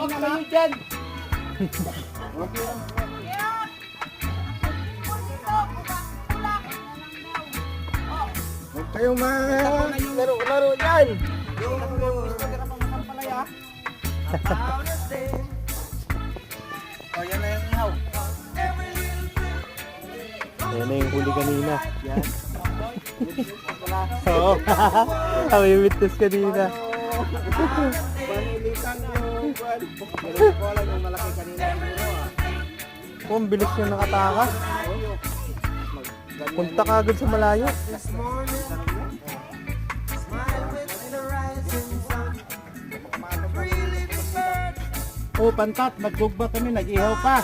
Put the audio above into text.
Huwag kayo dyan. Huwag kayong Laro dyan. Oh, yan na yung ihaw. Ayan na yung huli kanina. Yan. Oo. Kami witness kanina. Panilitan yung buwan. Meron ko lang yung malaki kanina siguro ah. Oh, ang bilis yung nakatakas. Punta ka agad sa malayo. Oh, pantat. Nagugba kami. Nag-ihaw pa.